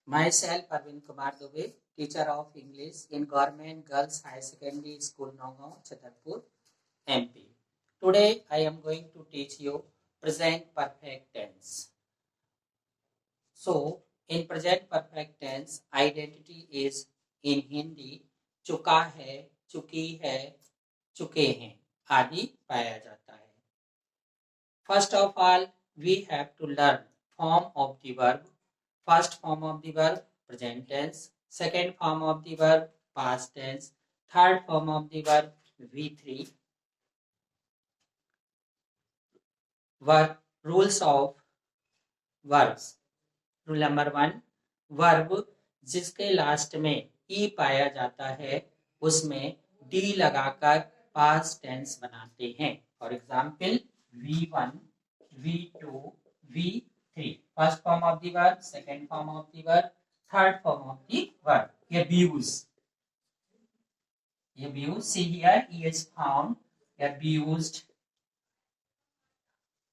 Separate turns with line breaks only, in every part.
Myself, Arvind Kumar Dubey, teacher of English in Government Girls High Secondary School, Nagaon, Chhatarpur, MP. Today, I am going to teach you present perfect tense. So, in present perfect tense, identity is in Hindi चुका है, चुकी है, चुके हैं आदि पाया जाता है. First of all, we have to learn form of the verb. First form of the verb, present tense. Second form of the verb, past tense. Third form of the verb, V3. Rules of verbs. Rule number 1, verb जिसके last में ई पाया जाता है उसमें D लगाकर past tense बनाते हैं. For example V1, V2, V3. First form of the verb, second form of the verb, third form of the verb. abuse, see here, he is found, abused,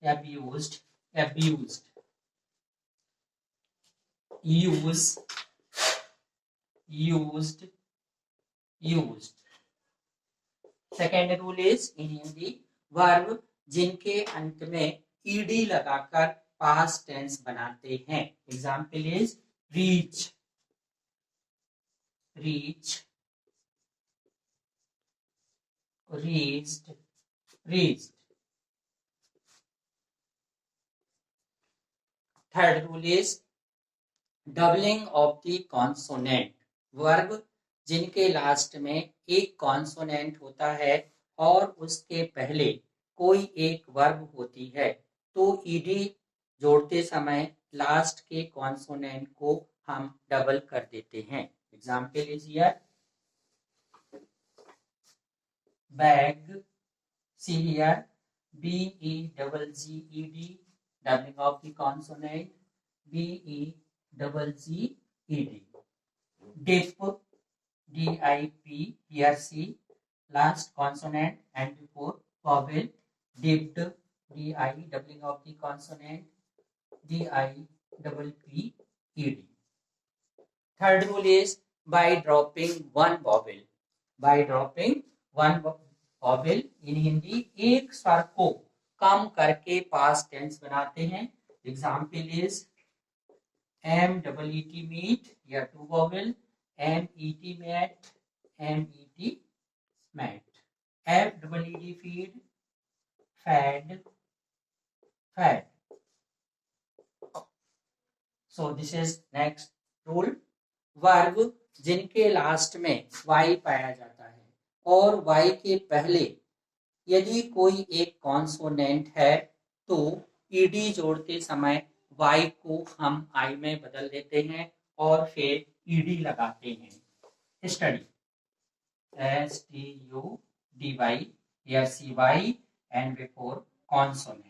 used, used. Second rule is in Hindi verb जिनके अंत में ED लगाकर past tense बनाते हैं. Example is reach, reached, third rule is doubling of the consonant. Verb जिनके last में एक consonant होता है और उसके पहले कोई एक वर्ब होती है तो ईडी जोड़ते समय लास्ट के कॉन्सोनेंट को हम डबल कर देते हैं. Example is here bag, see here BEGGED, doubling of the consonant BEGGED. Dip, DIP, here see last consonant and before vowel, dipped, DI, doubling of the consonant DIPPED. Third rule is by dropping one vowel. By dropping one vowel in Hindi एक स्वर को कम करके past tense बनाते हैं. Example is MET meet, या two vowel, MET met, MET met. FEED feed, fed, fed. So this is next rule. Verb जिनके last में y पाया जाता है और y के पहले यदि कोई एक कॉन्सोनेंट है तो ईडी जोड़ते समय y को हम I में बदल देते हैं और फिर ईडी लगाते हैं. Study STUDY, here CY and before consonant.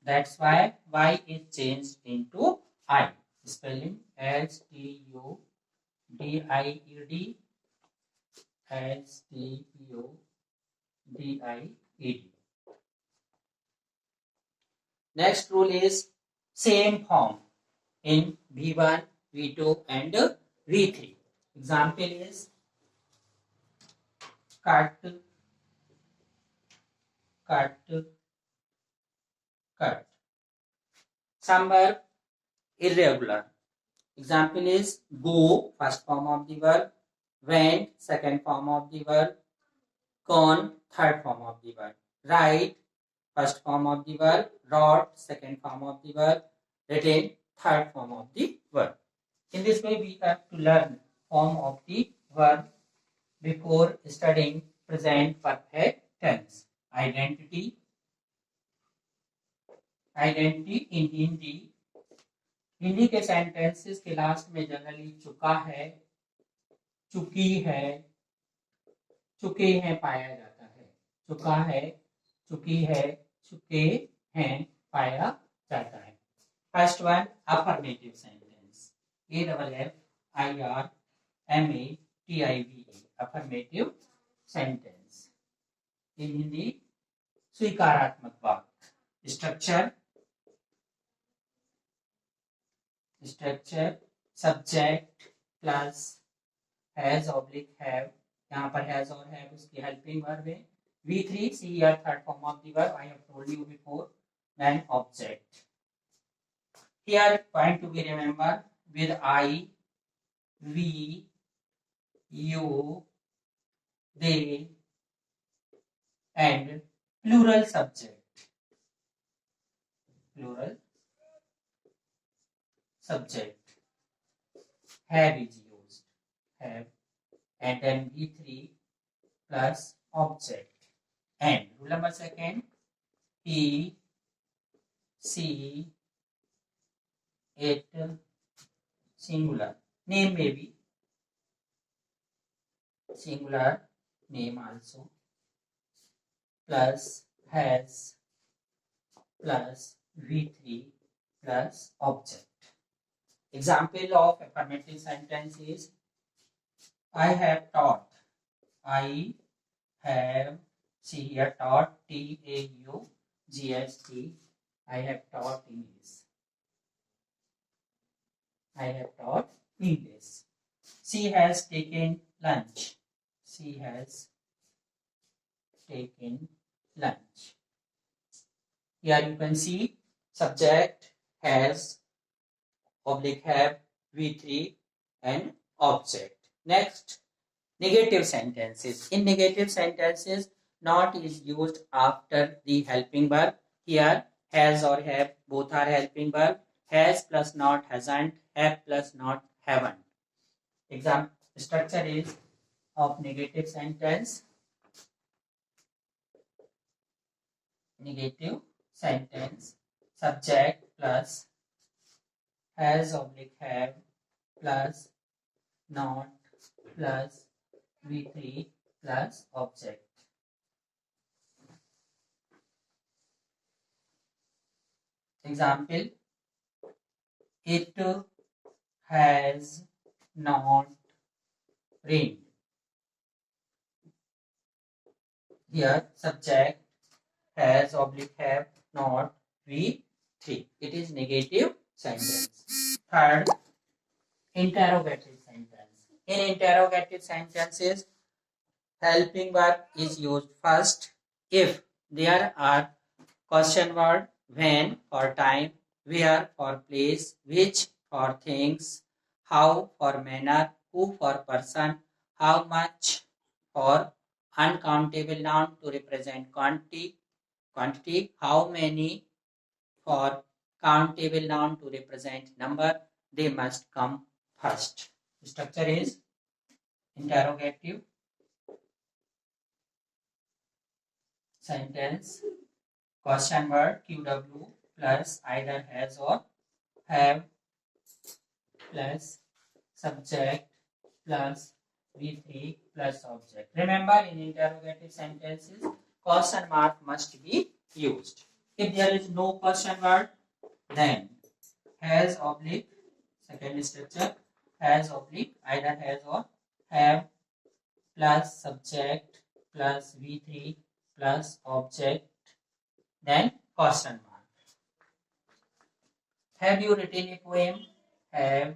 That's why y is changed into I. Spelling STUDIED, STUDIED. Next rule is same form in V1, V2 and V3. Example is cut, cut, cut. Some verb irregular. Example is go, first form of the verb, went, second form of the verb, gone, third form of the verb, write, first form of the verb, wrote, second form of the verb, written, third form of the verb. In this way, we have to learn form of the verb before studying present perfect tense. Identity in Hindi. Hindi के sentences के last में generally चुका है, चुकी है, चुके हैं पाया जाता है. चुका है, चुकी है, चुके हैं पाया जाता है. First one affirmative sentence, AFFIRMATIVE, affirmative sentence. In Hindi स्वीकारात्मक वाक्य. Structure structure subject plus has oblique have, यहाँ पर हैज और हैव उसकी हेल्पिंग वर्ब है. V3 see here third form of the verb I have told you before. Then object. Here point to be remember with I, we, you, they and plural subject. Plural subject. Have is used. Have and then V3 plus object. And rule number second, he, she, it, singular. Name may be singular name also, plus has plus V3 plus object. Example of affirmative sentence is I have taught. I have, see here, taught, T-A-U-G-H-T. I have taught English. I have taught English. She has taken lunch. She has taken lunch. Here you can see subject has, oblique have, V3 and object. Next, negative sentences. In negative sentences, not is used after the helping verb. Here, has or have, both are helping verb. Has plus not, hasn't. Have plus not, haven't. Example structure is of negative sentence. Negative sentence. Subject plus has oblique have plus not plus V3 plus object. Example, it has not rained. Here subject has oblique have not V3. It is negative sentence. Third, interrogative sentence. In interrogative sentences, helping verb is used first if there are question word when for time, where for place, which for things, how for manner, who for person, how much for uncountable noun to represent quantity, how many for countable noun to represent number, they must come first. The structure is interrogative sentence, question word QW plus either has or have plus subject plus V3 plus object. Remember, in interrogative sentences, question mark must be used. If there is no question word, then has oblique, second structure, has oblique, either has or have plus subject plus V3 plus object, then question mark. Have you written a poem? Have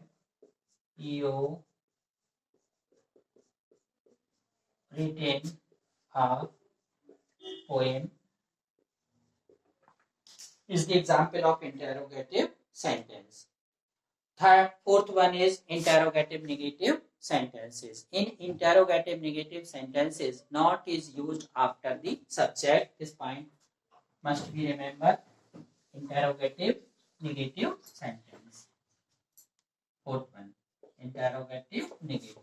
you written a poem? Is the example of interrogative sentence. Fourth one is interrogative negative sentences. In interrogative negative sentences, not is used after the subject. This point must be remembered. Interrogative negative sentence. Fourth one, interrogative negative.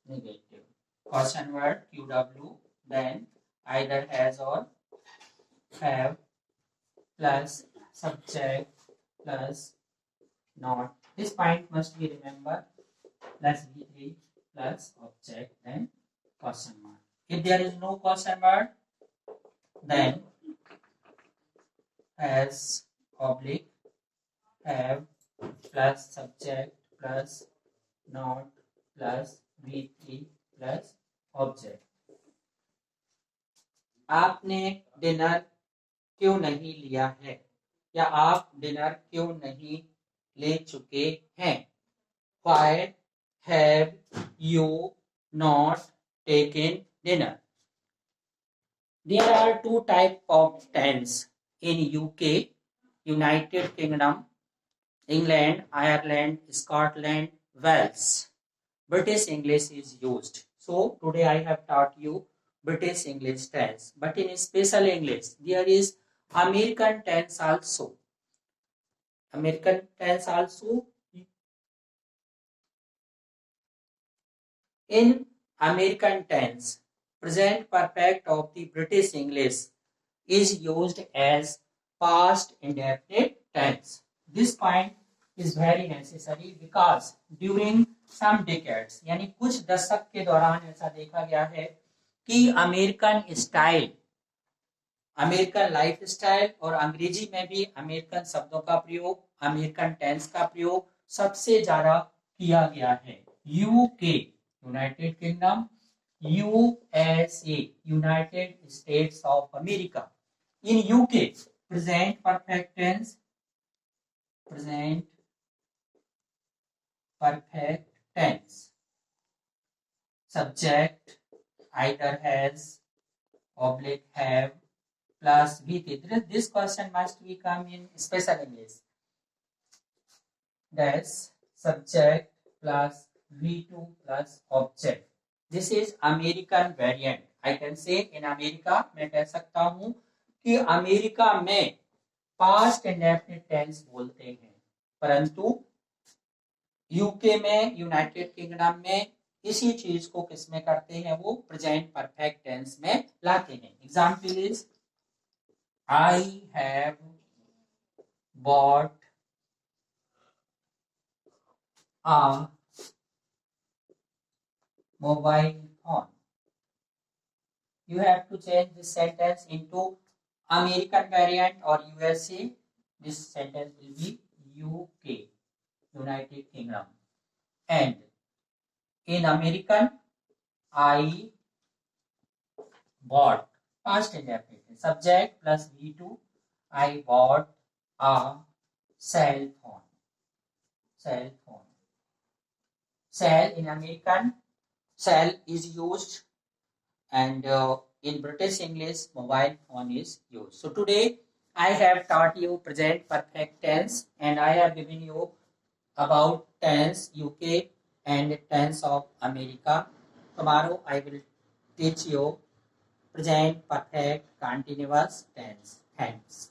Negative. Question word QW, then either has or have plus subject plus not. This point must be remembered. Plus V3 plus object, then question mark. If there is no question mark, then has oblique have plus subject plus not plus V3 plus object. आपने dinner क्यों नहीं लिया है, क्या आप dinner क्यों नहीं ले चुके हैं? Why have you not taken dinner? There are two types of tense in UK, United Kingdom, England, Ireland, Scotland, Wales. British English is used. So today I have taught you British English tense. But in special English, there is American tense also. American tense also. In American tense, present perfect of the British English is used as past indefinite tense. This point is very necessary because during some decades यानी कुछ दशक के दौरान ऐसा देखा गया है कि अमेरिकन लाइफ स्टाइल और अंग्रेजी में भी अमेरिकन शब्दों का प्रयोग, अमेरिकन टेंस का प्रयोग सबसे ज्यादा किया गया है। UK United kingdom, USA United states of America. In UK, present perfect tense subject either has, oblique have plus VT. This question must be come in special English. That's subject plus V2 plus object. This is American variant. I can say in America, मैं कह सकता हूं कि America में past indefinite tense बोलते हैं, परंतु UK में, यूनाइटेड किंगडम में इसी चीज को किसमें करते हैं, वो प्रेजेंट परफेक्ट टेंस में लाते हैं। Example is I have bought a mobile phone. You have to change this sentence into American variant or USA. This sentence will be UK, United Kingdom. And in American, I bought, past indefinite, subject plus V2, I bought a cell phone. Cell in American, cell is used, and in British English, mobile phone is used. So today I have taught you present perfect tense, and I have given you about tense UK and tense of America. Tomorrow I will teach you present perfect continuous tense. Thanks.